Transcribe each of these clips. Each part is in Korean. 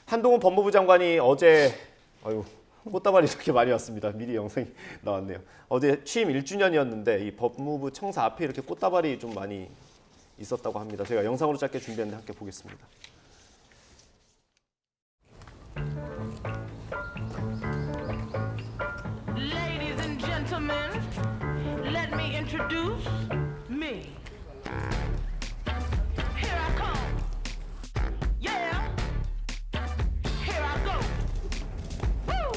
한동훈 법무부 장관이 어제 꽃다발이 이렇게 많이 왔습니다. 미리 영상이 나왔네요. 어제 취임 1주년이었는데 이 법무부 청사 앞에 이렇게 꽃다발이 좀 많이 있었다고 합니다. 제가 영상으로 짧게 준비했는데 함께 보겠습니다. Ladies and gentlemen, let me introduce me. Here I come. Yeah. Here I go. Woo!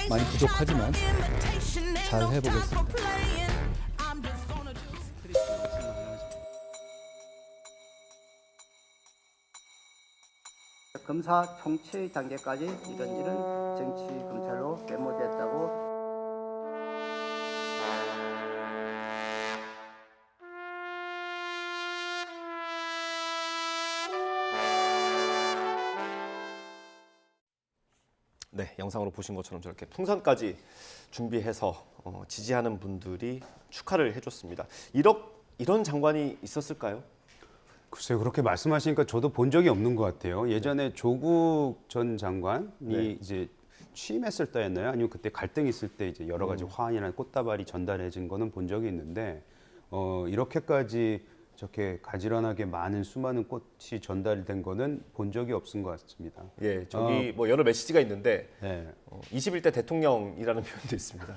많이 부족하지만 잘 해보겠습니다. 검사 총체 단계까지 이런 정치 검찰로 계모됐다고. 네, 영상으로 보신 것처럼 저렇게 풍선까지 준비해서 지지하는 분들이 축하를 해줬습니다. 이런 장관이 있었을까요? 글쎄요, 그렇게 말씀하시니까 저도 본 적이 없는 것 같아요. 예전에 조국 전 장관이 이제 취임했을 때였나요? 아니면 그때 갈등이 있을 때 이제 여러 가지 화환이나 꽃다발이 전달해진 거는 본 적이 있는데 이렇게까지 저렇게 가지런하게 많은 수많은 꽃이 전달이 된 거는 본 적이 없은 것 같습니다. 예, 저기 뭐 여러 메시지가 있는데 네. 21대 대통령이라는 표현도 있습니다.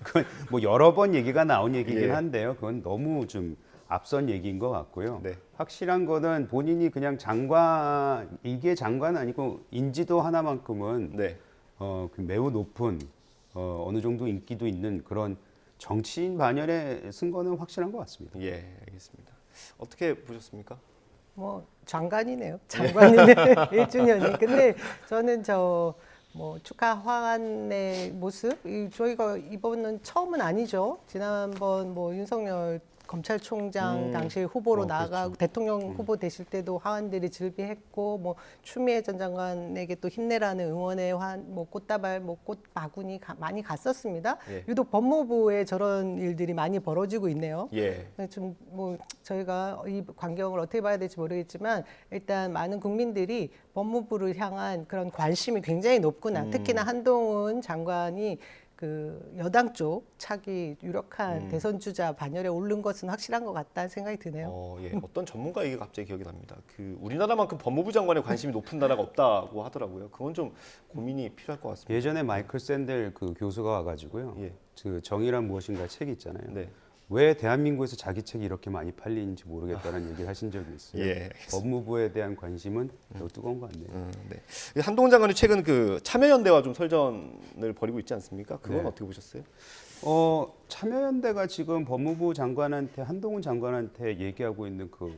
그건 뭐 여러 번 얘기가 나온 얘기긴 예. 한데요. 그건 너무 좀 앞선 얘기인 것 같고요. 네. 확실한 거는 본인이 그냥 이게 장관 아니고 인지도 하나만큼은 네. 그 매우 높은 어느 정도 인기도 있는 그런 정치인 반열에 쓴 거는 확실한 것 같습니다. 예, 알겠습니다. 어떻게 보셨습니까? 뭐 장관이네요. 장관인데 1주년이. 근데 저는 축하 화환의 모습, 저희가 이번은 처음은 아니죠. 지난번 윤석열 검찰총장 당시 후보로 나가고 그렇죠. 대통령 후보 되실 때도 화환들이 즐비했고 추미애 전 장관에게 또 힘내라는 응원의 꽃다발, 꽃바구니 많이 갔었습니다. 예. 유독 법무부에 저런 일들이 많이 벌어지고 있네요. 예. 좀 저희가 이 광경을 어떻게 봐야 될지 모르겠지만 일단 많은 국민들이 법무부를 향한 그런 관심이 굉장히 높구나. 특히나 한동훈 장관이 그 여당 쪽 차기 유력한 대선 주자 반열에 오른 것은 확실한 것 같다는 생각이 드네요. 예. 어떤 전문가 얘기가 갑자기 기억이 납니다. 그 우리나라만큼 법무부 장관에 관심이 높은 나라가 없다고 하더라고요. 그건 좀 고민이 필요할 것 같습니다. 예전에 마이클 샌델 그 교수가 와가지고요. 예. 그 정의란 무엇인가 책이 있잖아요. 네. 왜 대한민국에서 자기 책이 이렇게 많이 팔리는지 모르겠다는 얘기를 하신 적이 있어요. 예, 법무부에 대한 관심은 매우 뜨거운 것 같네요. 네. 한동훈 장관이 최근 그 참여연대와 좀 설전을 벌이고 있지 않습니까? 그건 네. 어떻게 보셨어요? 참여연대가 지금 법무부 장관한테 한동훈 장관한테 얘기하고 있는 그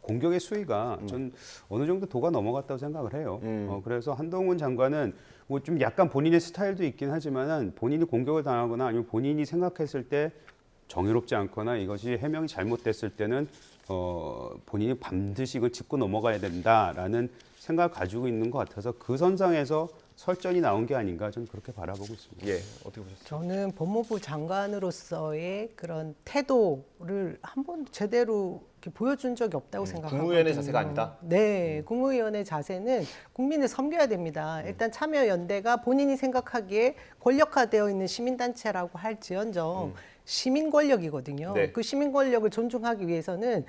공격의 수위가 전 어느 정도 도가 넘어갔다고 생각을 해요. 그래서 한동훈 장관은 뭐 좀 약간 본인의 스타일도 있긴 하지만은 본인이 공격을 당하거나 아니면 본인이 생각했을 때 정의롭지 않거나 이것이 해명이 잘못됐을 때는 본인이 반드시 이걸 짚고 넘어가야 된다라는 생각을 가지고 있는 것 같아서 그 선상에서 설전이 나온 게 아닌가 저는 그렇게 바라보고 있습니다. 예, 어떻게 보셨어요? 저는 법무부 장관으로서의 그런 태도를 한 번도 제대로 이렇게 보여준 적이 없다고 생각하거든요. 국무위원의 자세가 아니다? 네, 국무위원의 자세는 국민을 섬겨야 됩니다. 일단 참여연대가 본인이 생각하기에 권력화되어 있는 시민단체라고 할지언정 시민 권력이거든요. 네. 그 시민 권력을 존중하기 위해서는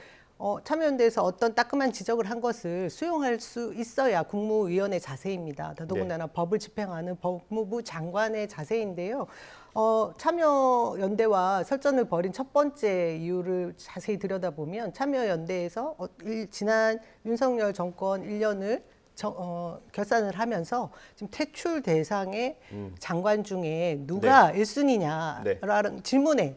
참여연대에서 어떤 따끔한 지적을 한 것을 수용할 수 있어야 국무위원의 자세입니다. 더더군다나 법을 집행하는 법무부 장관의 자세인데요. 참여연대와 설전을 벌인 첫 번째 이유를 자세히 들여다보면 참여연대에서 지난 윤석열 정권 1년을 결산을 하면서 지금 퇴출 대상의 장관 중에 누가 1순위냐라는 질문에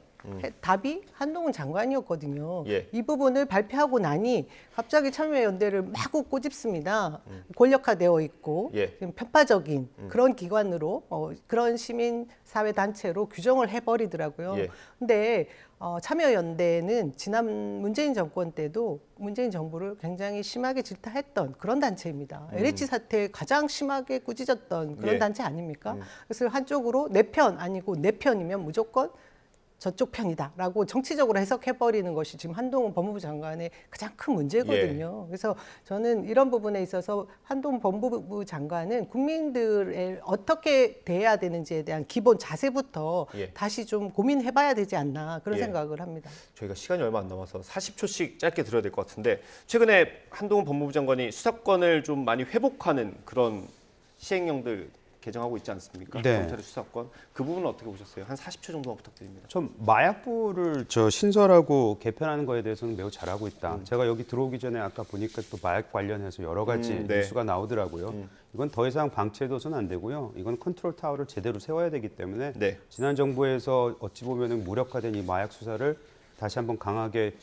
답이 한동훈 장관이었거든요. 예. 이 부분을 발표하고 나니 갑자기 참여연대를 마구 꼬집습니다. 권력화되어 있고 예. 편파적인 그런 기관으로 그런 시민사회 단체로 규정을 해버리더라고요. 예. 근데 참여연대는 지난 문재인 정권 때도 문재인 정부를 굉장히 심하게 질타했던 그런 단체입니다. LH 사태에 가장 심하게 꾸짖었던 그런 예. 단체 아닙니까? 그래서 한쪽으로 내 편 아니고 내 편이면 무조건 저쪽 편이다라고 정치적으로 해석해버리는 것이 지금 한동훈 법무부 장관의 가장 큰 문제거든요. 그래서 저는 이런 부분에 있어서 한동훈 법무부 장관은 국민들을 어떻게 대해야 되는지에 대한 기본 자세부터 예. 다시 좀 고민해봐야 되지 않나 그런 예. 생각을 합니다. 저희가 시간이 얼마 안 남아서 40초씩 짧게 들어야 될 것 같은데 최근에 한동훈 법무부 장관이 수사권을 좀 많이 회복하는 그런 시행령들 개정하고 있지 않습니까? 네. 검찰의 수사권 그 부분은 어떻게 보셨어요? 한 40초 정도만 부탁드립니다. 좀 마약부를 신설하고 개편하는 거에 대해서는 매우 잘하고 있다. 제가 여기 들어오기 전에 아까 보니까 또 마약 관련해서 여러 가지 네. 뉴스가 나오더라고요. 이건 더 이상 방치해둬서는 안 되고요. 이건 컨트롤 타워를 제대로 세워야 되기 때문에 네. 지난 정부에서 어찌 보면은 무력화된 이 마약 수사를 다시 한번 강하게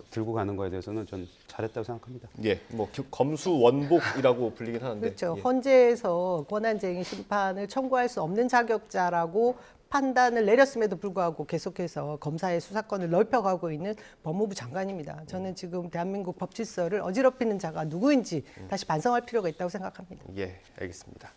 들고 가는 거에 대해서는 전 잘했다고 생각합니다. 예, 뭐 검수 원복이라고 불리긴 하는데. 그렇죠. 예. 헌재에서 권한쟁의 심판을 청구할 수 없는 자격자라고 판단을 내렸음에도 불구하고 계속해서 검사의 수사권을 넓혀가고 있는 법무부 장관입니다. 저는 지금 대한민국 법 질서를 어지럽히는 자가 누구인지 다시 반성할 필요가 있다고 생각합니다. 예, 알겠습니다.